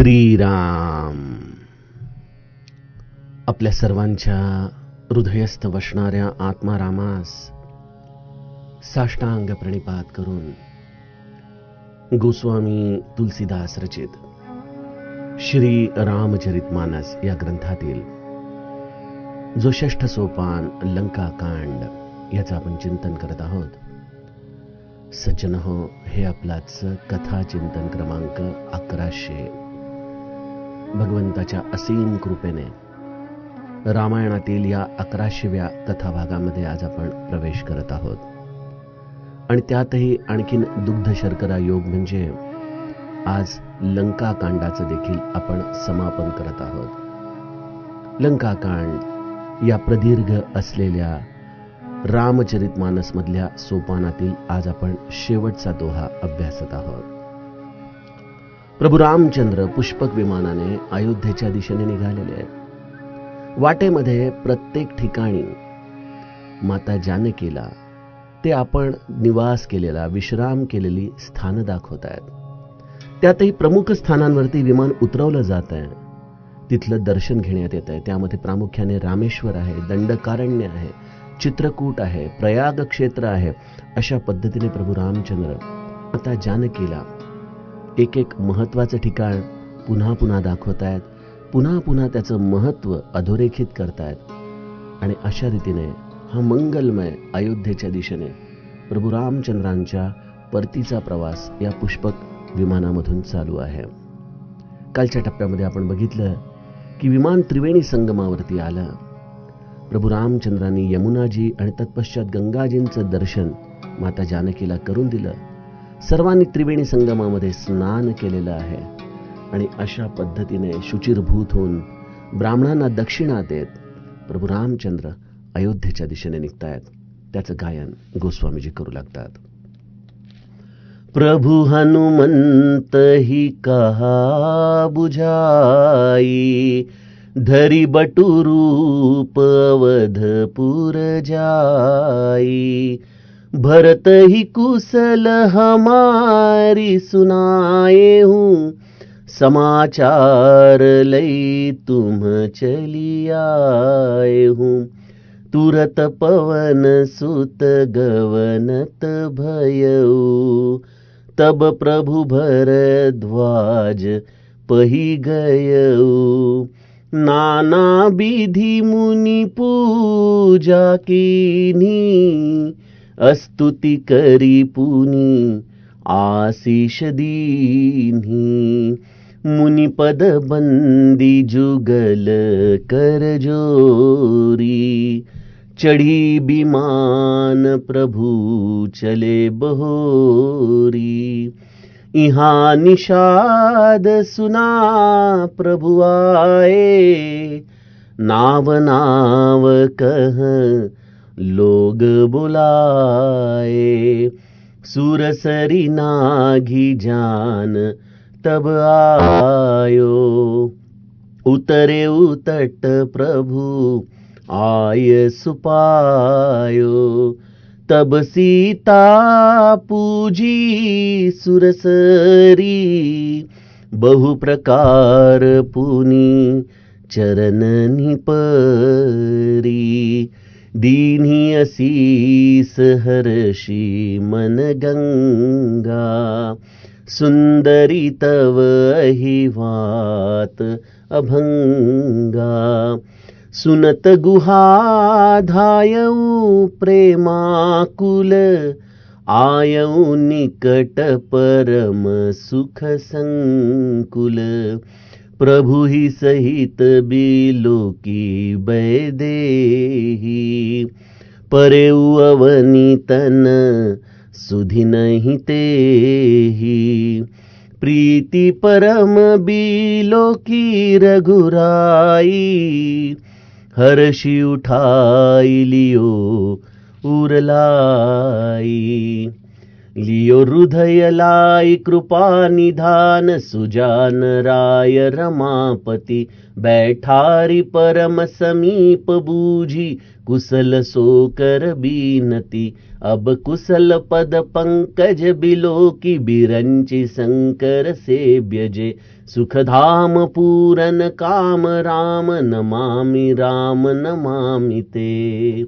श्रीराम. आपल्या सर्वांच्या हृदयस्थ वसणाऱ्या आत्मारामास साष्टांग प्रणिपात करून गोस्वामी तुलसीदास रचित श्री रामचरितमानस या ग्रंथातील जो 6ठ सोपान लंकाकांड याचं आपण चिंतन करत आहोत. सज्जन हो, हे आपलाच कथा चिंतन क्रमांक 1100. भगवंताच्या असीम कृपेने रामायणातील या 1100व्या कथाभागामध्ये आज आपण प्रवेश करत आहोत. आणि त्यातही आणखीन दुग्ध शर्करा योग म्हणजे आज लंकाकांडाचं देखील आपण समापन करत आहोत. लंकाकांड या प्रदीर्घ असलेल्या रामचरितमानसमधल्या सोपानातील आज आपण शेवटचा दोहा अभ्यासत आहोत. प्रभू रामचंद्र पुष्पक विमानाने अयोध्येच्या दिशेने निघालेले आहेत. वाटेमध्ये प्रत्येक ठिकाणी माता जानकीला ते आपण निवास केलेला, विश्राम केलेली स्थानं दाखवत आहेत. त्यातही प्रमुख स्थानांवरती विमान उतरवलं जात आहे, तिथलं दर्शन घेण्यात येत आहे. त्यामध्ये प्रामुख्याने रामेश्वर आहे, दंडकारण्य आहे, चित्रकूट आहे, प्रयाग क्षेत्र आहे. अशा पद्धतीने प्रभू रामचंद्र माता जानकीला एक एक महत्वाचं ठिकाण पुन्हा पुन्हा दाखवत आहेत, पुन्हा पुन्हा त्याचं महत्व अधोरेखित करतायत. आणि अशा रीतीने हा मंगलमय अयोध्येच्या दिशेने प्रभू रामचंद्रांच्या परतीचा प्रवास या पुष्पक विमानामधून चालू आहे. कालच्या टप्प्यामध्ये आपण बघितलं की विमान त्रिवेणी संगमावरती आलं. प्रभू रामचंद्रांनी यमुनाजी आणि तत्पश्चात गंगाजींचं दर्शन माता जानकीला करून दिलं. सर्वांनी त्रिवेणी संगमामध्ये स्नान केलेलं आहे. आणि अशा पद्धतीने शुचिरभूत होऊन ब्राह्मणांना दक्षिणा देत प्रभू रामचंद्र अयोध्येच्या दिशेने निघतायत. त्याचं गायन गोस्वामीजी करू लागतात. प्रभु हनुमंत ही कहा बुझाई, धरी बटुरूप अवधपुर जाई. भरत ही कुशल हमारी सुनाए हूँ, समाचार लई तुम चली आए हूँ. तुरत पवन सुत गवनत भयऊ, तब प्रभु भरद्वाज पही गयऊ. नाना विधि मुनि पूजा कीनी, स्तुति करी पुनि आशीष दीन्ही. मुनि पद बंदी जुगल कर जोरी, चढ़ी विमान प्रभु चले बहोरी. इहाँ निषाद सुना प्रभु आए, नाव नाव कह लोग बुलाए. सुरसरी नाघी जान तब आयो, उतरे उतट प्रभु आय सुपायो. तब सीता पूजी सुरसरी, बहु प्रकार पुनि चरण परी. दीन्ही असीस हर्षी मन गंगा, सुंदरी तव अहिवात अभंगा. सुनत गुहा धायऊ प्रेमाकुल, आयऊ निकट परम सुख संकुल. प्रभु ही सहित बिलोकी बैदेही, परेऊ अवनीतन सुधि नहीं तेही. प्रीति परम बिलोकी रघुराई, हर्षि उठाई लियो उरलाई. लियो हृदय लाई कृपा निधान, सुजान राय रमापति, बैठारी परम समीप बूझी, कुशल सो कर बीनती, अब कुशल पद पंकज बिलो की, बिरंचि शंकर से ब्यजे, सुखधाम पूरन काम राम, नमामि राम नमामि ते।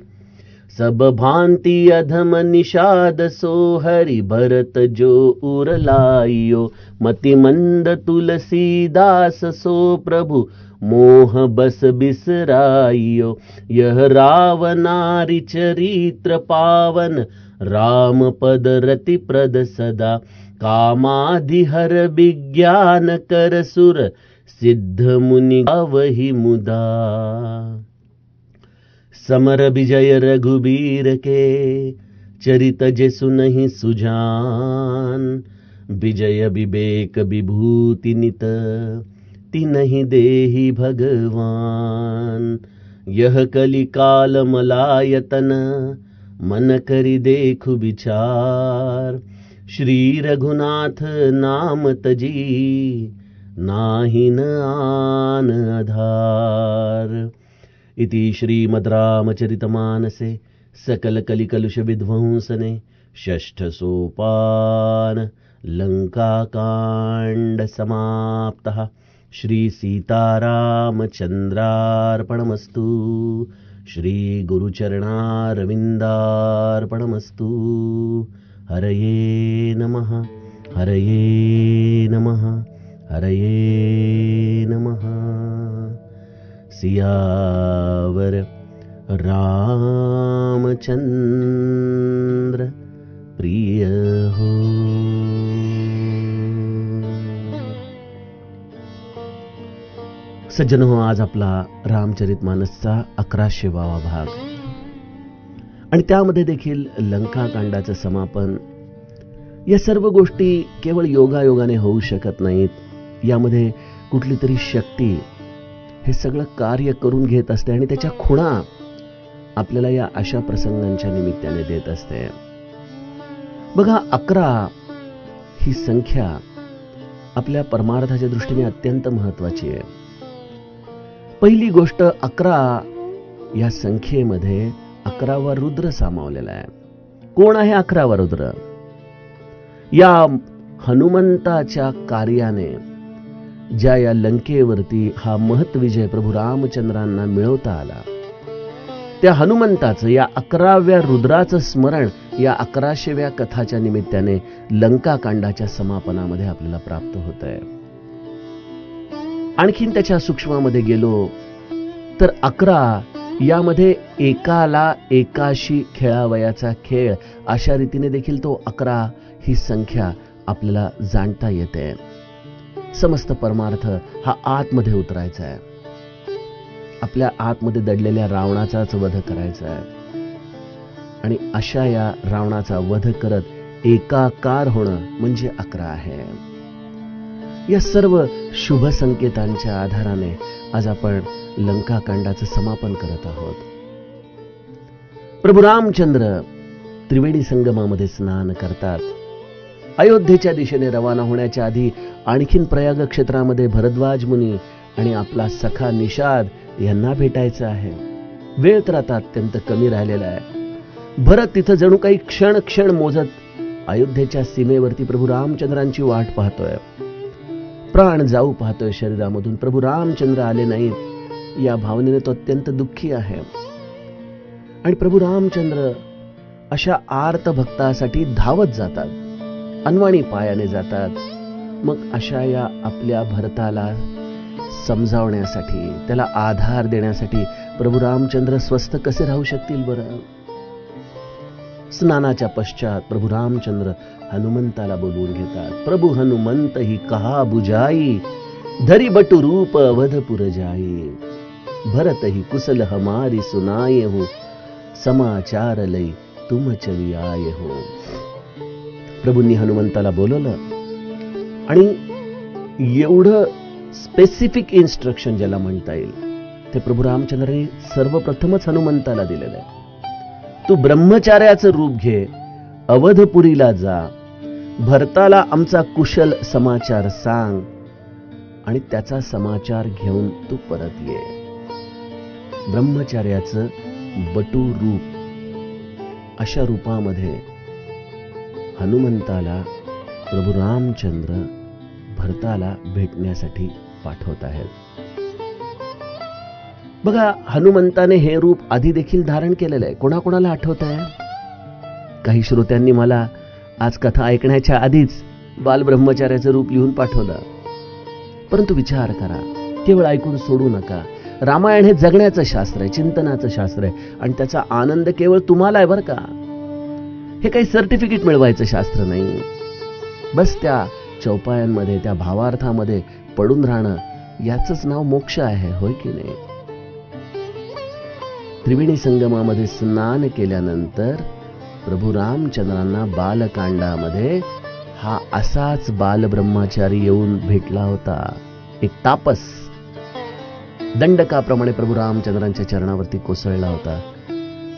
सब भांति अधम निषाद सो, हरि भरत जो उर लाइयो, मति मंद तुलसीदास सो, प्रभु मोह बस बिसराइयो। यह रावनारि चरित्र पावन, राम पद रति प्रद सदा, कामादि हर विज्ञान कर सुर, सिद्ध मुनि गावहि मुदा। समर विजय रघुबीर के, चरित जे सुनहि सुजान, विजय विवेक विभूति नित, तिनहि देहि भगवान। यह कलिकाल मलायतन, मन करि देखु विचार, श्री रघुनाथ नाम तजी, नाहि न आन आधार। इति श्रीमद् रामचरितमानसे सकल कलिकलुष विध्वंसने षष्ठ सोपान लंकाकांड समाप्तः। श्री सीतारामचंद्रार्पणमस्तु। श्री गुरुचरणारविंदार्पणमस्तु। हरये नमः, हरये नमः, हरये नमः। सियावर रामचंद्र प्रिय हो। सज्जन हो, आज आपला रामचरितमानसचा 11वा भाग आणि त्यामध्ये देखील लंकाकांडाचं समापन। या सर्व गोष्टी केवळ योगायोगाने होऊ शकत नाहीत, यामध्ये कुठली तरी शक्ती हे सगळं कार्य करून घेत असते आणि त्याच्या खुणा आपल्याला या अशा प्रसंगांच्या निमित्ताने देत असते। बघा, 11 ही संख्या आपल्या परमार्थाच्या दृष्टीने अत्यंत महत्वाची आहे। पहिली गोष्ट, 11 या संख्येमध्ये 11वा रुद्र सामावलेला आहे। कोण आहे 11वा रुद्र? या हनुमंताच्या कार्याने ज्या या लंकेवरती हा महत्विजय प्रभू रामचंद्रांना मिळवता आला, त्या हनुमंताचं, या 11व्या रुद्राचं स्मरण या 1100व्या कथाच्या निमित्ताने लंकाकांडाच्या समापनामध्ये आपल्याला प्राप्त होत आहे। आणखीन त्याच्या सूक्ष्मामध्ये गेलो तर 11 यामध्ये एकाला एकाशी खेळावयाचा खेळ, अशा रीतीने देखील तो 11 ही संख्या आपल्याला जाणता येते। समस्त परमार्थ हा आतमध्ये उतरायचा आहे, आपल्या आतमध्ये दडलेल्या रावणाचाच वध करायचा आहे आणि अशा या रावणाचा वध करत एकाकार होणं म्हणजे 11 आहे। या सर्व शुभ संकेतांच्या आधाराने आज आपण लंकाकांडाचं समापन करत आहोत। प्रभू रामचंद्र त्रिवेणी संगमामध्ये स्नान करतात। अयोध्येच्या दिशेने रवाना होण्याच्या आधी आणखीन प्रयाग क्षेत्रामध्ये भरद्वाज मुनी आणि आपला सखा निषाद यांना भेटायचं आहे। वेळ तर आता अत्यंत कमी राहिलेला आहे। भरत तिथं जणू काही क्षण क्षण मोजत अयोध्येच्या सीमेवरती प्रभू रामचंद्रांची वाट पाहतोय। प्राण जाऊ पाहतोय शरीरामधून, प्रभू रामचंद्र आले नाहीत या भावनेने तो अत्यंत दुःखी आहे। आणि प्रभू रामचंद्र अशा आर्त भक्तासाठी धावत जातात, अनवाणी पायाने जातात। मग अशा या आपल्या भरताला समजावण्यासाठी, त्याला आधार देण्यासाठी प्रभू रामचंद्र स्वस्थ कसे राहू शकतील बरं? स्नानाच्या पश्चात प्रभू रामचंद्र हनुमंताला बोलवून घेतात। प्रभू हनुमंत ही कहा बुझाई, धरी बटु रूप अवधपुर जाई, भरत ही कुशल हमारी सुनाए हो, समाचार लई तुम चली आए हो। प्रभूंनी हनुमंताला बोलवलं आणि एवढं स्पेसिफिक इन्स्ट्रक्शन ज्याला म्हणता येईल ते प्रभू रामचंद्रांनी सर्वप्रथमच हनुमंताला दिलेलं आहे। तू ब्रह्मचार्याचं रूप घे अवधपुरीला जा, भरताला आमचा कुशल समाचार सांग आणि त्याचा समाचार घेऊन तू परत ये. ब्रह्मचार्याचं बटू रूप, अशा रूपामध्ये हनुमंताला प्रभू रामचंद्र भरताला भेटण्यासाठी पाठवत आहेत. बघा, हनुमंताने हे रूप आधी देखील धारण केलेलं आहे. कोणाकोणाला आठवत आहे? काही श्रोत्यांनी मला आज कथा ऐकण्याच्या आधीच बालब्रह्मचार्याचं रूप लिहून पाठवलं. परंतु विचार करा, केवळ ऐकून सोडू नका. रामायण हे जगण्याचं शास्त्र आहे, चिंतनाचं शास्त्र आहे आणि त्याचा आनंद केवळ तुम्हाला आहे बरं का. हे काही सर्टिफिकेट मिळवायचं शास्त्र नाही. बस त्या चौपायांमध्ये, त्या भावार्थामध्ये पडून राहणं, याचंच नाव मोक्ष आहे, होय की नाही? त्रिवेणी संगमामध्ये स्नान केल्यानंतर प्रभू रामचंद्रांना बालकांडामध्ये हा असाच बालब्रह्मचारी येऊन भेटला होता. एक तापस दंडकाप्रमाणे प्रभू रामचंद्रांच्या चरणावरती कोसळला होता.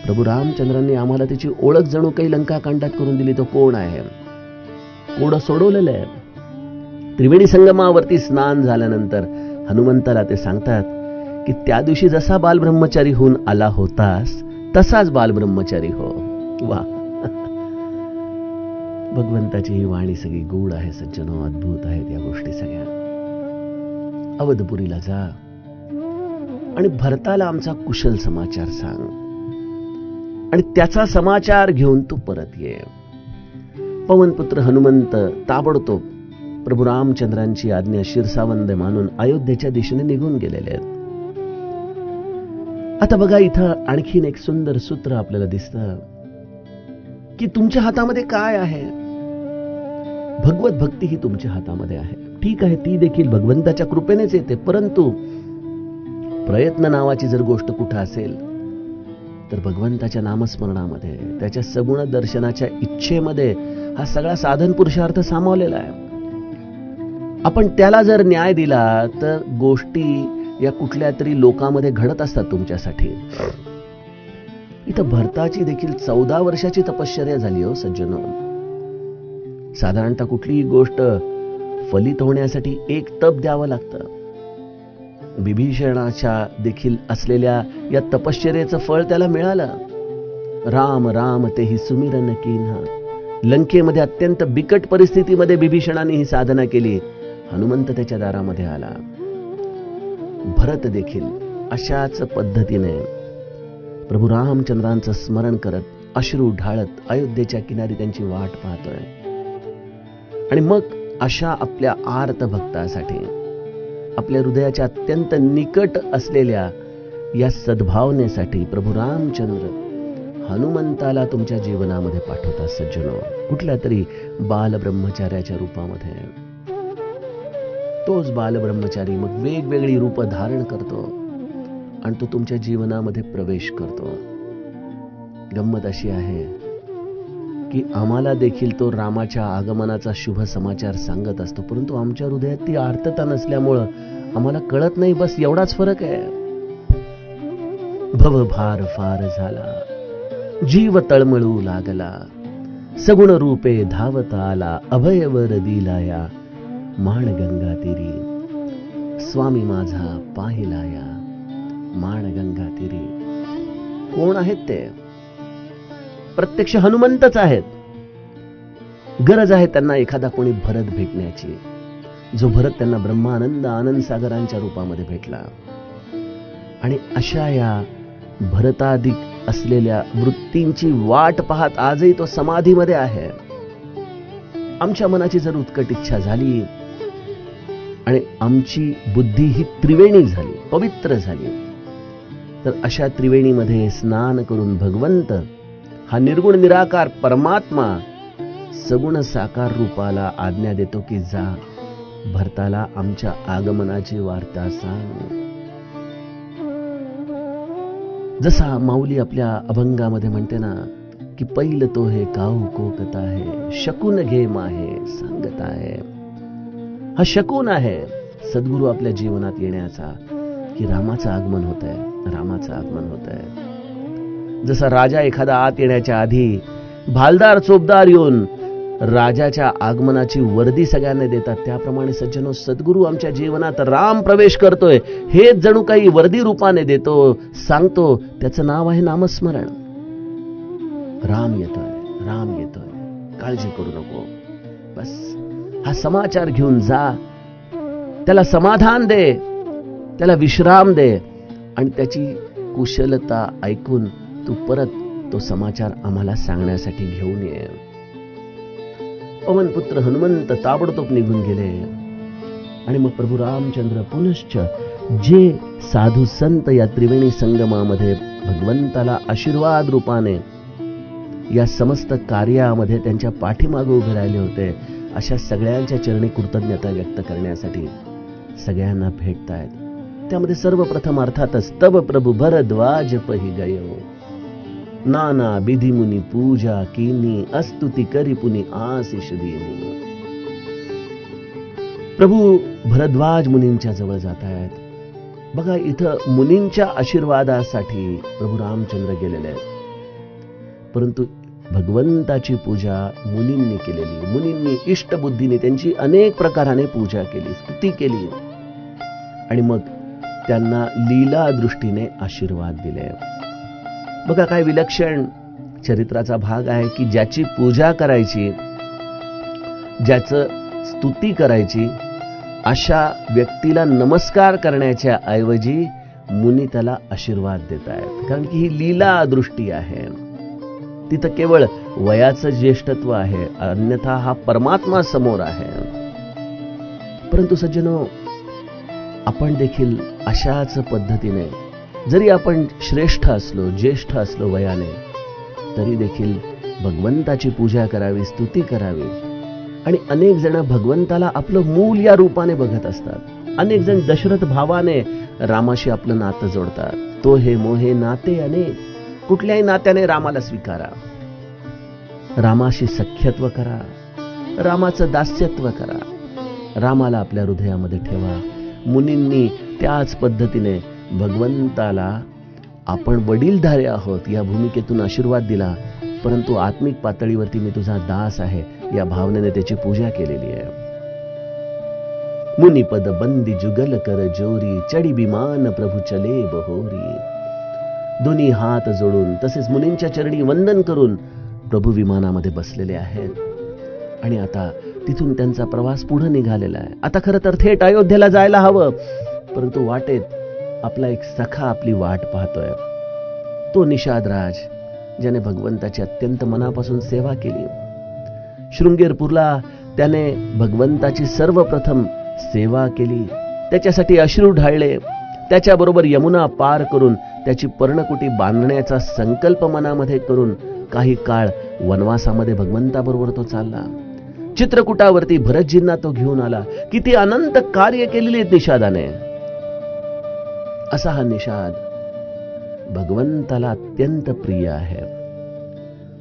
प्रभू रामचंद्रांनी आम्हाला त्याची ओळख जणू काही लंकाकांडात करून दिली. तो कोण आहे? कोडं सोडवलेलं आहे. त्रिवेणी संगमावरती स्नान झाल्यानंतर हनुमंताला ते सांगतात की त्या दिवशी जसा बालब्रह्मचारी होऊन आला होतास तसाच बालब्रह्मचारी हो. वा, भगवंताची ही वाणी सगळी गूढ आहे सज्जनो, अद्भुत आहेत या गोष्टी सगळ्या. अवधपुरीला जा आणि भरताला आमचा कुशल समाचार सांग आणि त्याचा समाचार घेऊन तू परत ये. पवनपुत्र हनुमंत ताबडतोब प्रभू रामचंद्रांची आज्ञा शिरसावंद मानून अयोध्येच्या दिशेने निघून गेलेले आहेत. आता बघा, इथं आणखीन एक सुंदर सूत्र आपल्याला दिसतं की तुमच्या हातामध्ये काय आहे. भगवत भक्ती ही तुमच्या हातामध्ये आहे. ठीक आहे, ती देखील भगवंताच्या कृपेनेच येते. परंतु प्रयत्न नावाची जर गोष्ट कुठं असेल तर भगवंताच्या नामस्मरणामध्ये, त्याच्या सगुण दर्शनाच्या इच्छेमध्ये हा सगळा साधन पुरुषार्थ सामावलेला आहे. आपण त्याला जर न्याय दिला तर गोष्टी या कुठल्या तरी लोकांमध्ये घडत असतात तुमच्यासाठी. इथं भरताची देखील 14 वर्षाची तपश्चर्या झाली हो सज्जनो. साधारणतः कुठलीही गोष्ट फलित होण्यासाठी एक तप द्यावं लागतं. विभीषणाच्या देखील असलेल्या या तपश्चर्याचं फळ त्याला मिळालं. राम राम तेही सुमिरन कीन्हा. लंकेमध्ये अत्यंत बिकट परिस्थितीमध्ये विभीषणाने ही साधना केली. हनुमंत त्याच्या दारामध्ये आला. भरत देखील अशाच पद्धतीने प्रभू रामचंद्रांचं स्मरण करत, अश्रू ढाळत अयोध्येच्या किनारी त्यांची वाट पाहतोय. आणि मग अशा आपल्या आर्त भक्तासाठी, आपल्या हृदयाच्या अत्यंत निकट असलेल्या या सद्भावनेसाठी प्रभू रामचंद्र हनुमंताला तुमच्या जीवनामध्ये पाठवतात सज्जनो. कुठल्या तरी बालब्रह्मचार्याच्या रूपामध्ये. तोच बालब्रह्मचारी मग वेगवेगळी रूप धारण करतो आणि तो तुमच्या जीवनामध्ये प्रवेश करतो. गंमत अशी आहे की आम्हाला देखील तो रामाच्या आगमनाचा शुभ समाचार सांगत असतो, परंतु आमच्या हृदयात ती आर्तता नसल्यामुळं आम्हाला कळत नाही. बस एवढाच फरक आहे. भवभार फार झाला, जीव तळमळू लागला, सगुण रूपे धावता आला, अभयवर दिलाया माणगंगा तीरी. स्वामी माझा पाहिला या माणगंगा तीरी. कोण आहेत ते? प्रत्यक्ष हनुमंतच आहेत. गरज आहे त्यांना एखादा कोणी भरत भेटण्याची, जो भरत त्यांना ब्रह्मानंद आनंद सागरांच्या रूपामध्ये भेटला. आणि अशा या भरताधिक असलेल्या वृत्तींची वाट पाहत आजही तो समाधीमध्ये आहे. आमच्या मनाची जर उत्कट इच्छा झाली आणि आमची बुद्धी ही त्रिवेणी झाली, पवित्र झाली, तर अशा त्रिवेणीमध्ये स्नान करून भगवंत हा निर्गुण निराकार परमात्मा सगुण साकार रूपाला आज्ञा देतो की जा, भरताला आमच्या आगमनाची वार्ता सांग. जसा माऊली आपल्या अभंगामध्ये म्हणते ना की पैल तो हे काऊ कोकत आहे, शकून घे माहे सांगत आहे. हा शकून आहे सद्गुरू आपल्या जीवनात येण्याचा, की रामाचं आगमन होत आहे, रामाचं आगमन होत आहे. जसा राजा एखादा आत येण्याच्या आधी भालदार चोपदार येऊन राजाच्या आगमनाची वर्दी सगळ्यांना देतात, त्याप्रमाणे सज्जनो सद्गुरू आमच्या जीवनात राम प्रवेश करतोय हेच जणू काही वर्दी रूपाने देतो, सांगतो. त्याचं नाव आहे नामस्मरण. राम येतोय, राम येतोय, काळजी करू नको. बस हा समाचार घेऊन जा, त्याला समाधान दे, त्याला विश्राम दे आणि त्याची कुशलता ऐकून तू परत तो समाचार आम्हाला सांगण्यासाठी घेऊन ये. पवनपुत्र हनुमंत ताबडतोब निघून गेले आणि मग प्रभू रामचंद्र पुनश्च जे साधू संत या त्रिवेणी संगमामध्ये भगवंताला आशीर्वाद रूपाने या समस्त कार्यामध्ये त्यांच्या पाठीमागे उभे राहिले होते, अशा सगळ्यांच्या चरणी कृतज्ञता व्यक्त करण्यासाठी सगळ्यांना भेटतायत. त्यामध्ये सर्वप्रथम अर्थातच तव प्रभु भरद्वाज पही गयो, नाना विधी मुनी पूजा कीनी, अस्तुती करी पुनी आशिष देनी. प्रभू भरद्वाज मुनींच्या जवळ जात आहेत. बघा, इथं मुनींच्या आशीर्वादासाठी प्रभू रामचंद्र गेलेले आहेत, परंतु भगवंताची पूजा मुनींनी केलेली. मुनींनी इष्टबुद्धीने त्यांची अनेक प्रकाराने पूजा केली, स्तुती केली आणि मग त्यांना लीला दृष्टीने आशीर्वाद दिले. बघा, काय विलक्षण चरित्राचा भाग आहे की ज्याची पूजा करायची, ज्याचं स्तुती करायची, अशा व्यक्तीला नमस्कार करण्याच्या ऐवजी मुनी त्याला आशीर्वाद देत आहेत, कारण की ही लीला दृष्टी आहे. तिथं केवळ वयाचं ज्येष्ठत्व आहे, अन्यथा हा परमात्मा समोर आहे. परंतु सज्जनो, आपण देखील अशाच पद्धतीने, जरी आपण श्रेष्ठ असलो, ज्येष्ठ असलो वयाने, तरी देखील भगवंताची पूजा करावी, स्तुती करावी. आणि अनेक जण भगवंताला आपलं मूल या रूपाने बघत असतात. अनेक जण दशरथ भावाने रामाशी आपलं नातं जोडतात. तो हे मोहे नाते अनेक, कुठल्याही नात्याने रामाला स्वीकारा, रामाशी सख्यत्व करा, रामाचं दास्यत्व करा, रामाला आपल्या हृदयामध्ये ठेवा. मुनींनी त्याच पद्धतीने भगवंताला आपण वडीलधारे आहोत या भूमिकेतून आशीर्वाद दिला, परंतु आत्मिक पातळीवरती मी तुझा दास आहे या भावनेने त्याची पूजा केलेली आहे. मुनिपद बंदी जुगल कर जोरी, चढी विमान प्रभू चले बहोरी. दोन्ही हात जोडून तसेच मुनींच्या चरणी वंदन करून प्रभू विमानामध्ये बसलेले आहेत आणि आता तिथून त्यांचा प्रवास पुढे निघालेला आहे. आता खरं तर थेट अयोध्येला जायला हवं, परंतु वाटेत आपला एक सखा आपली वाट पाहतोय. तो निषादराज, ज्याने भगवंताची अत्यंत मनापासून सेवा केली. शृंगेरपूरला त्याने भगवंताची सर्वप्रथम सेवा केली, त्याच्यासाठी अश्रू ढाळले, त्याच्याबरोबर यमुना पार करून त्याची पर्णकुटी बांधण्याचा संकल्प मनामध्ये करून काही काळ वनवासामध्ये भगवंताबरोबर तो चालला. चित्रकूटावरती भरतजींना तो घेऊन आला. किती अनंत कार्य केलेली आहेत निषादाने. असा हा निषाद भगवंताला अत्यंत प्रिय आहे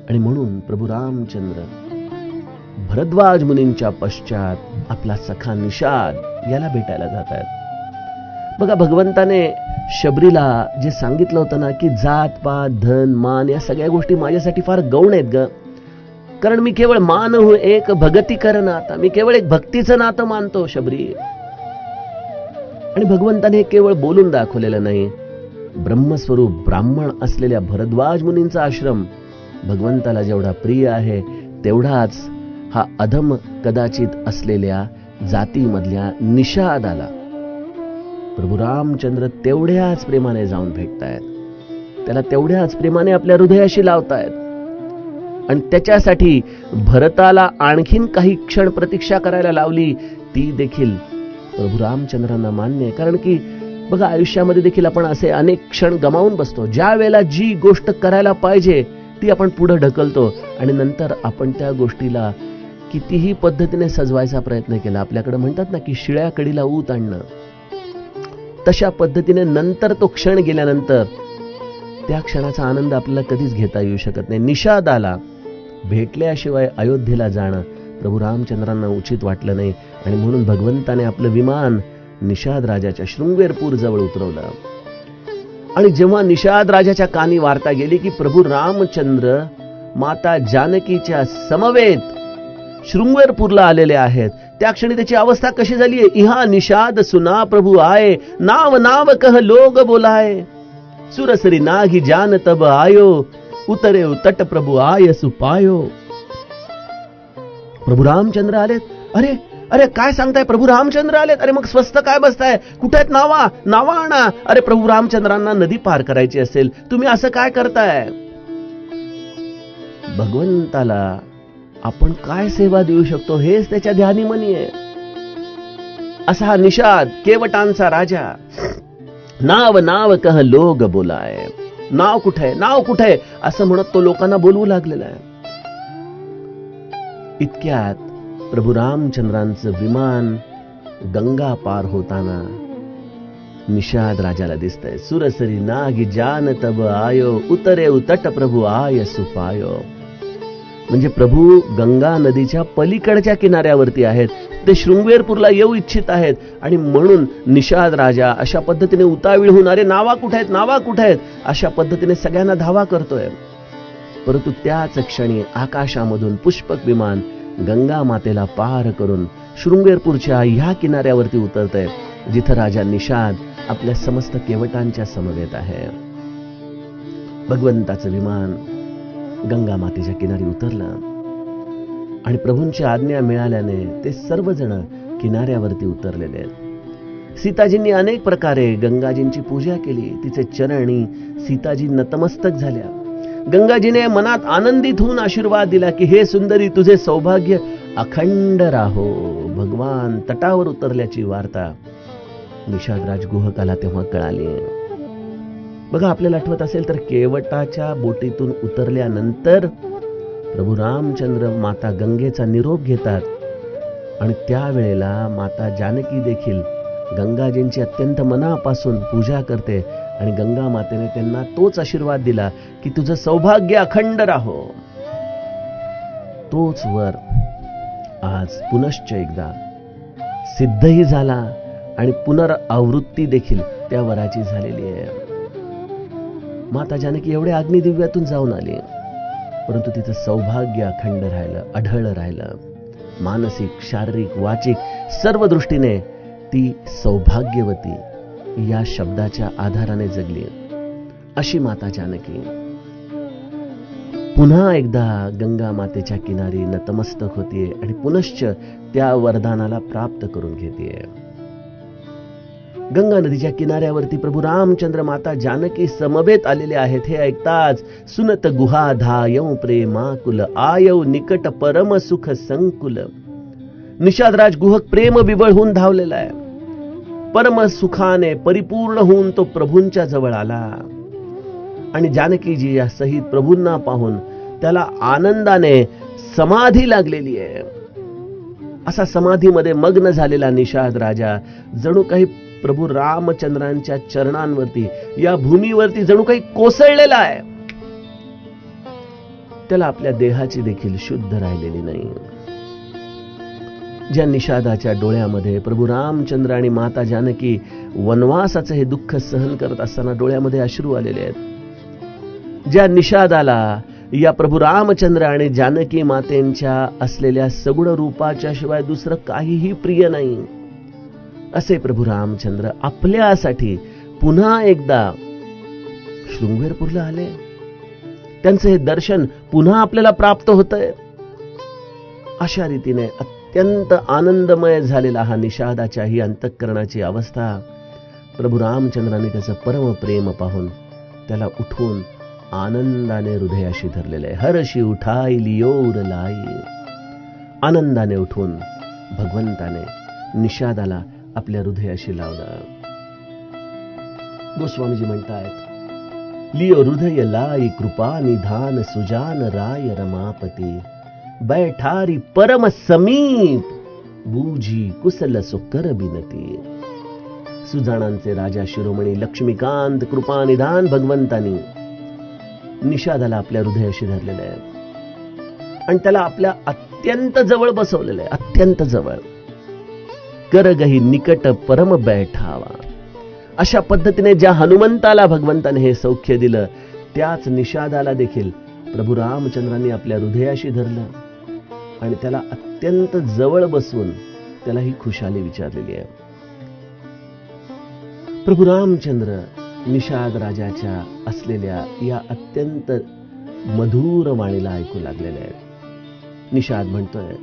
आणि म्हणून प्रभू रामचंद्र भरद्वाज मुनींच्या पश्चात आपला सखा निषाद याला भेटायला जात आहेत. बघा, भगवंताने शबरीला जे सांगितलं होतं ना की जात पात धन मान या सगळ्या गोष्टी माझ्यासाठी फार गौण आहेत ग, कारण मी केवळ मान हूं एक भगती कर नाता, मी केवळ एक भक्तीचं नातं मानतो शबरी. आणि भगवंताने केवळ बोलून दाखवलेलं नाही, ब्रह्मस्वरूप ब्राह्मण असलेल्या भरद्वाज मुनींचा आश्रम भगवंताला जेवढा प्रिय आहे, तेवढाच हा अधम कदाचित असलेल्या जातीमधल्या निषादाला प्रभू रामचंद्र तेवढ्याच प्रेमाने जाऊन भेटतायत, त्याला तेवढ्याच प्रेमाने आपल्या हृदयाशी लावतायत आणि त्याच्यासाठी भरताला आणखीन काही क्षण प्रतीक्षा करायला लावली, ती देखील प्रभू रामचंद्रांना मान्य आहे. कारण की बघा, आयुष्यामध्ये देखील आपण असे अनेक क्षण गमावून बसतो. ज्या वेळेला जी गोष्ट करायला पाहिजे ती आपण पुढे ढकलतो आणि नंतर आपण त्या गोष्टीला कितीही पद्धतीने सजवायचा प्रयत्न केला, आपल्याकडे म्हणतात ना की शिळ्या कडीला ऊत आणणं, तशा पद्धतीने नंतर तो क्षण गेल्यानंतर त्या क्षणाचा आनंद आपल्याला कधीच घेता येऊ शकत नाही. निषादाला भेटल्याशिवाय अयोध्येला जाणं प्रभू रामचंद्रांना उचित वाटलं नाही आणि म्हणून भगवंताने आपलं विमान निषाद राजाच्या शृंगेरपूर जवळ उतरवलं. आणि जेव्हा निषाद राजाच्या कानी वार्ता गेली की प्रभू रामचंद्र माता जानकीच्या समवेत शृंगवेरपूरला आलेले आहेत, त्या क्षणी त्याची अवस्था कशी झाली आहे? इहा निषाद सुना प्रभु आये, नाव नाव कह लोग बोलाए, सुरसरी नागी जान तब आयो, उतरे तट प्रभु आय सुपायो. प्रभू रामचंद्र आलेत. अरे अरे काय सांगताय, प्रभू रामचंद्र आलेत? अरे मग स्वस्त काय बसताय, कुठे आहेत? नावा नावा आणा. अरे प्रभू रामचंद्रांना नदी पार करायची असेल, तुम्ही असं काय करताय? भगवंताला आपण काय सेवा देऊ शकतो हेच त्याच्या ध्यानीमनी आहे. असा हा निषाद, केवटांचा राजा. नाव नाव कह लोग बोलाय, नाव कुठे, नाव कुठे असं म्हणत तो लोकांना बोलवू लागलेला आहे. इतक्यात प्रभू रामचंद्रांचं विमान गंगा पार होताना निषाद राजाला दिसतंय. सुरसरी नागी जान तब आयो, उतरे तट प्रभु आय सुपायो. म्हणजे प्रभू गंगा नदीच्या पलीकडच्या किनाऱ्यावरती आहेत, ते शृंगवेरपूरला येऊ इच्छित आहेत आणि म्हणून निषाद राजा अशा पद्धतीने उतावीळ होऊन अरे नावा कुठे आहेत, नावा कुठे आहेत अशा पद्धतीने सगळ्यांना धावा करतोय. परंतु त्याच क्षणी आकाशामधून पुष्पक विमान गंगा मातेला पार करून शृंगवेरपूरच्या ह्या किनाऱ्यावरती उतरतंय, जिथं राजा निषाद आपल्या समस्त केवटांच्या समवेत आहे. भगवंताचं विमान गंगा मातेच्या किनारी उतरलं आणि प्रभूंची आज्ञा मिळाल्याने ते सर्वजण किनाऱ्यावरती उतरलेले आहेत. सीताजींनी अनेक प्रकारे गंगाजींची पूजा केली, तिचे चरणी सीताजी नतमस्तक झाल्या. गंगाजीने मनात आनंदित होऊन आशीर्वाद दिला की हे सुंदरी, तुझे सौभाग्य अखंड राहो. भगवान तटावर उतरल्याची वार्ता निषादराज गुहकाला तेव्हा कळाली. बघा, आपल्याला आठवत असेल तर केवटाच्या बोटीतून उतरल्यानंतर प्रभू रामचंद्र माता गंगेचा निरोप घेतात आणि त्यावेळेला माता जानकी देखील गंगाजींची अत्यंत मनापासून पूजा करते आणि गंगा मातेने त्यांना तोच आशीर्वाद दिला की तुझं सौभाग्य अखंड राहो. तोच वर आज पुनश्च एकदा सिद्धही झाला आणि पुनरावृत्ती देखील त्या वराची झालेली आहे. माता जानकी एवढ्या अग्निदिव्यातून जाऊन आली, परंतु तिचं सौभाग्य अखंड राहिलं, अढळ राहिलं. मानसिक, शारीरिक, वाचिक सर्व दृष्टीने ती सौभाग्यवती या शब्दाच्या आधाराने जगली. अशी माता जानकी पुन्हा एकदा गंगा मातेच्या किनारी नतमस्तक होतीये आणि पुनश्च त्या वरदानाला प्राप्त करून घेतीये. गंगा नदीच्या किनाऱ्यावरती प्रभू रामचंद्र माता जानकी समवेत आलेले आहेत. हे ऐकताच सुनत गुहा धायौ प्रेमाकुल, आयौ निकट परम सुख संकुल. निषादराज गुहक प्रेम विवळ होऊन धावलेला आहे. परम सुखाने परिपूर्ण होऊन तो प्रभूंच्या जवळ आला आणि जानकीजी या सहित प्रभूंना पाहून त्याला आनंदाने समाधी लागलेली आहे. असा समाधीमध्ये मग्न झालेला निषाद राजा जणू काही प्रभू रामचंद्रांच्या चरणांवरती, या भूमीवरती जणू काही कोसळलेला आहे. त्याला आपल्या देहाची देखील शुद्ध राहिलेली नाही. ज्या निषादाच्या डोळ्यामध्ये प्रभू रामचंद्र आणि माता जानकी वनवासाचं हे दुःख सहन करत असताना डोळ्यामध्ये अश्रू आलेले आहेत, ज्या निषादाला या प्रभू रामचंद्र आणि जानकी मातेंच्या असलेल्या सगुण रूपाच्या शिवाय दुसरं काहीही प्रिय नाही, असे प्रभू रामचंद्र आपल्यासाठी पुन्हा एकदा शृंगवेरपूरला आले. त्यांचे हे दर्शन पुन्हा आपल्याला प्राप्त होतंय. अशा रीतीने अत्यंत आनंदमय झालेला हा निषादाच्या ही अंतःकरणाची अवस्था प्रभू रामचंद्रांनी त्याचं परम प्रेम पाहून त्याला उठवून आनंदाने हृदयाशी धरलेले. हर्षी उठाई लियोर लाई. आनंदाने उठून भगवंताने निषादाला आपल्या हृदयाशी लावलं. गोस्वामीजी म्हणतायत, लियो हृदय लाई कृपा निधान सुजान राय रमापती, बैठारी परम समीप बूझी कुशल सुकर बिनती. सुजानांचे राजा शिरोमणी लक्ष्मीकांत कृपा निधान भगवंतानी निषादाला आपल्या हृदयाशी धरलेलं आहे आणि त्याला आपल्या अत्यंत जवळ बसवलेलं आहे. अत्यंत जवळ. करगही निकट परम बैठावा. अशा पद्धतीने ज्या हनुमंताला भगवंताने हे सौख्य दिलं, त्याच निषादाला देखील प्रभू रामचंद्रांनी आपल्या हृदयाशी धरलं आणि त्याला अत्यंत जवळ बसवून त्याला ही खुशाली विचारलेली आहे. प्रभू रामचंद्र निषाद राजाच्या असलेल्या या अत्यंत मधुर वाणीला ऐकू लागलेले आहेत. निषाद म्हणतोय,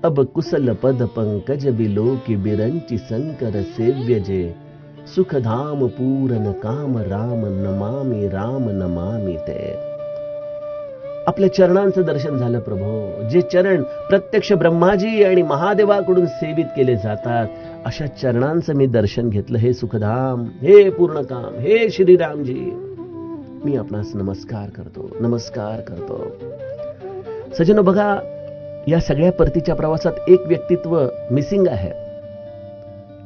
अब कुशल पद पंकज बिलो की बिरंची संकर सेव्य जे सुखधाम पूरन काम राम नमामि ते. आपल्या चरणांचं दर्शन झालं प्रभो. जे चरण प्रत्यक्ष ब्रह्माजी आणि महादेवाकडून सेवित केले जातात, अशा चरणांचं मी दर्शन घेतलं. हे सुखधाम, हे पूर्णकाम, हे श्रीरामजी, मी आपणास नमस्कार करतो, नमस्कार करतो. सज्जनो, बघा, या सगळ्या परतीच्या प्रवासात एक व्यक्तित्व मिसिंग आहे.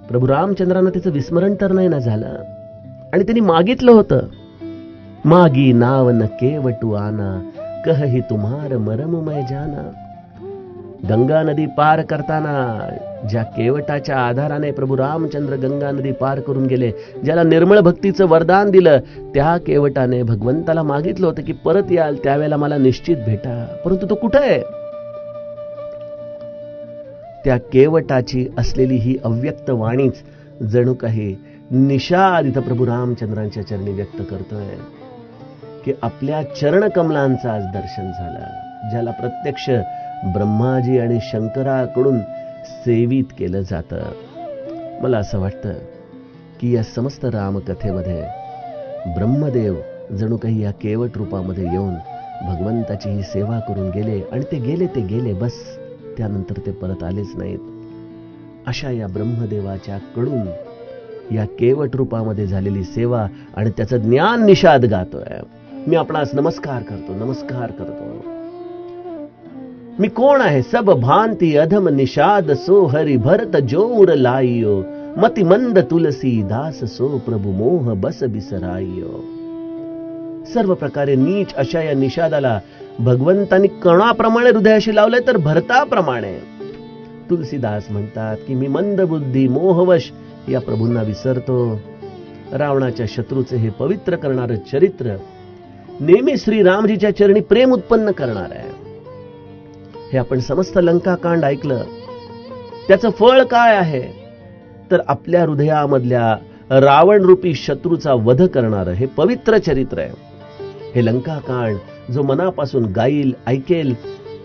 प्रभू रामचंद्रांना त्याचं विस्मरण तर नाही ना झालं. आणि त्यांनी मागितलं होतं, मागी नाव न केवटू आना, कहही तुम्हार मरममय जाना. गंगा नदी पार करताना ज्या केवटाच्या आधाराने प्रभू रामचंद्र गंगा नदी पार करून गेले, ज्याला निर्मळ भक्तीचं वरदान दिलं, त्या केवटाने भगवंताला मागितलं होतं की परत याल त्यावेळेला मला निश्चित भेटा. परंतु तो कुठे आहे? त्या केवटाची असलेली ही अव्यक्त वाणीच जणू काही निषाद इथं प्रभू रामचंद्रांच्या चरणी व्यक्त करतोय की आपल्या चरणकमलांचं आज दर्शन झालं, ज्याला प्रत्यक्ष ब्रह्माजी आणि शंकराकडून सेवित केलं जातं. मला असं वाटतं की या समस्त रामकथेमध्ये ब्रह्मदेव जणू काही या केवट रूपामध्ये येऊन भगवंताची ही सेवा करून गेले आणि ते गेले बस, त्यानंतर ते परत आलेच नाहीत. अशा या ब्रह्मदेवाच्या कडून या केवट रूपामध्ये झालेली सेवा आणि त्याचं ज्ञान निषाद गातोय. मी आपणास नमस्कार करतो, नमस्कार करतो. मी कोण आहे? सब भांति अधम निषाद सो हरि भरत जोर लाइयो, मति मंद तुलसी दास सो प्रभू मोह बस बिसराइयो. सर्व प्रकारे नीच अशा या निषादाला भगवंतांनी कणाप्रमाणे हृदयाशी लावलंय, तर भरताप्रमाणे. तुलसीदास म्हणतात की मी मंद बुद्धी मोहवश या प्रभूंना विसरतो. रावणाच्या शत्रूचे हे पवित्र करणारं चरित्र नेहमी श्रीरामजीच्या चरणी प्रेम उत्पन्न करणार आहे. हे आपण समस्त लंकाकांड ऐकलं. त्याचं फळ काय आहे? तर आपल्या हृदयामधल्या रावण रूपी शत्रूचा वध करणारं हे पवित्र चरित्र आहे. हे लंकाकांड जो मनापासून गाईल, ऐकेल,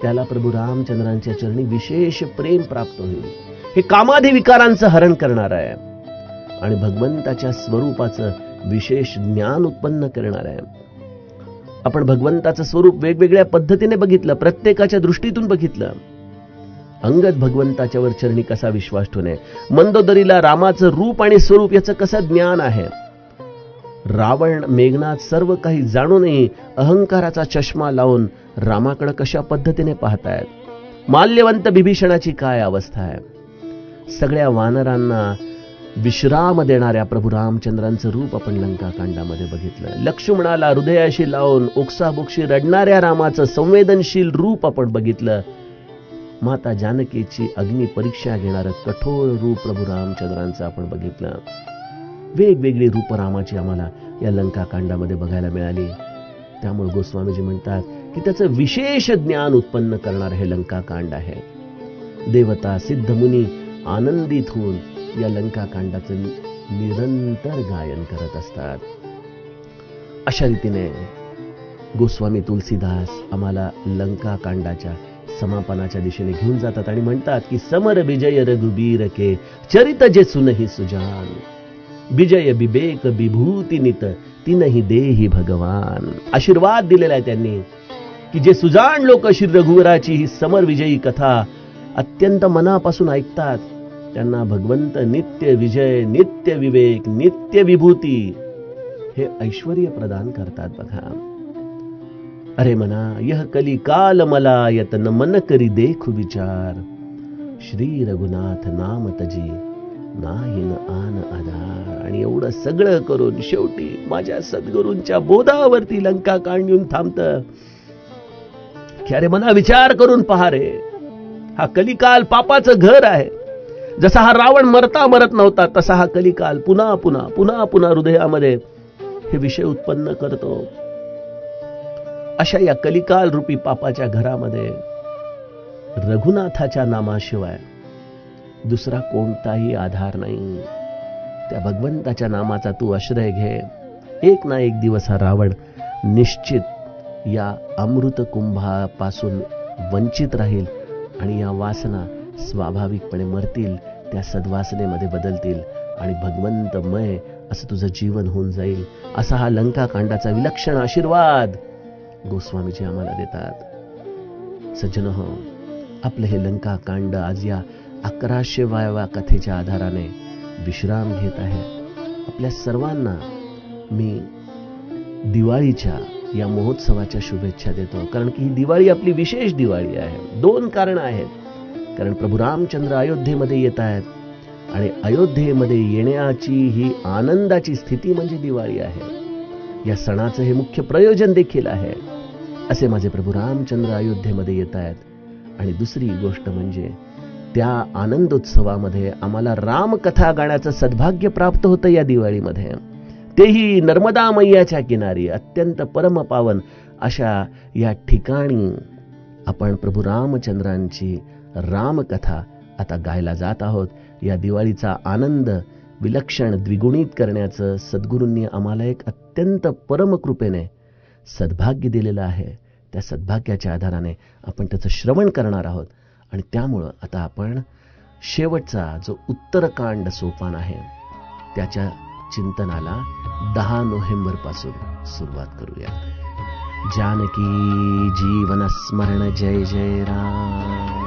त्याला प्रभू रामचंद्रांच्या चरणी विशेष प्रेम प्राप्त होईल. हे कामाधी विकारांचं हरण करणार आहे आणि भगवंताच्या स्वरूपाचं विशेष ज्ञान उत्पन्न करणार आहे. आपण भगवंताचं स्वरूप वेगवेगळ्या पद्धतीने बघितलं, प्रत्येकाच्या दृष्टीतून बघितलं. अंगद भगवंताच्यावर चरणी कसा विश्वास ठेवणे, मंदोदरीला रामाचं रूप आणि स्वरूप याचं कसं ज्ञान आहे. रावण मेघनाथ सर्व काही जाणूनही अहंकाराचा चष्मा लावून रामाकडे कशा पद्धतीने पाहतायत. माल्यवंत बिभीषणाची काय अवस्था आहे. सगळ्या वानरांना विश्राम देणाऱ्या प्रभू रामचंद्रांचं रूप आपण लंकाकांडामध्ये बघितलं. लक्ष्मणाला हृदयाशी लावून ओक्साबोक्षी रडणाऱ्या रामाचं संवेदनशील रूप आपण बघितलं. माता जानकीची अग्नी परीक्षा घेणारं कठोर रूप प्रभू रामचंद्रांचं आपण बघितलं. वेगवेगळी रूप रामाची आम्हाला या लंकाकांडामध्ये बघायला मिळाली. त्यामुळे गोस्वामीजी म्हणतात की त्याचं विशेष ज्ञान उत्पन्न करणार हे लंकाकांड आहे. देवता सिद्ध मुनी आनंदित होऊन या लंकाकांडाचं निरंतर गायन करत असतात. अशा रीतीने गोस्वामी तुलसीदास आम्हाला लंकाकांडाच्या समापनाच्या दिशेने घेऊन जातात आणि म्हणतात की समर विजय रघुबीर के चरित जे सुनहि सुजान, विजय विवेक विभूती नित तिनहि देही भगवान. आशीर्वाद दिलेला आहे त्यांनी की जे सुजाण लोक श्री रघुवराची ही समर विजयी कथा अत्यंत मनापासून ऐकतात, त्यांना भगवंत नित्य विजय, नित्य विवेक, नित्य विभूती हे ऐश्वर्य प्रदान करतात. बघा, अरे मना यह कली काल मला यतन मन करी देखु विचार, श्री रघुनाथ नाम तजी नाही न आन आधार. आणि एवढं सगळं करून शेवटी माझ्या सद्गुरूंच्या बोधावरती लंकाकांड येऊन थांबतं की अरे मना विचार करून पहा रे, हा कलिकाल पापाचं घर आहे. जसा हा रावण मरता मरत नव्हता, तसा हा कलिकाल पुन्हा पुन्हा पुन्हा पुन्हा हृदयामध्ये हे विषय उत्पन्न करतो. अशा या कलिकाल रूपी पापाच्या घरामध्ये रघुनाथाच्या नामाशिवाय दुसरा कोणताही आधार नाही. त्या भगवंताच्या नामाचा तू आश्रय घे. एक ना एक दिवस हा रावण निश्चित या अमृत कुंभापासून वंचित राहील आणि या वासना स्वाभाविकपणे मरतील, त्या सद्वासनेमध्ये बदलतील आणि भगवंतमय असं तुझं जीवन होऊन जाईल. असा हा लंका कांडाचा विलक्षण आशीर्वाद गोस्वामीजी आम्हाला देतात. सज्जनहो, आपलं हे लंका कांड आज या 1100व्या कथेच्या आधाराने विश्राम घेत आहे. आपल्या सर्वांना मी दिवाळीच्या या महोत्सवाच्या शुभेच्छा देतो, कारण की ही दिवाळी आपली विशेष दिवाळी आहे. 2 कारणं आहेत. कारण प्रभू रामचंद्र अयोध्येमध्ये येत आहेत आणि अयोध्येमध्ये येण्याची ही आनंदाची स्थिती म्हणजे दिवाळी आहे. या सणाचं हे मुख्य प्रयोजन देखील आहे. असे माझे प्रभू रामचंद्र अयोध्येमध्ये येत आहेत. आणि दुसरी गोष्ट म्हणजे त्या आनंदोत्सवामध्ये आम्हाला रामकथा गाण्याचं सद्भाग्य प्राप्त होतं या दिवाळीमध्ये, तेही नर्मदा मैयाच्या किनारी अत्यंत परमपावन अशा या ठिकाणी आपण प्रभू रामचंद्रांची रामकथा आता गायला जात आहोत. या दिवाळीचा आनंद विलक्षण द्विगुणित करण्याचं सद्गुरूंनी आम्हाला एक अत्यंत परमकृपेने सद्भाग्य दिलेलं आहे. त्या सद्भाग्याच्या आधाराने आपण त्याचं श्रवण करणार आहोत. आणि त्यामुळं आता आपण शेवटचा जो उत्तरकांड सोपान आहे त्याच्या चिंतनाला 10 नोव्हेंबर पासून सुरुवात करूया. जानकी जीवन स्मरण जय जय राम.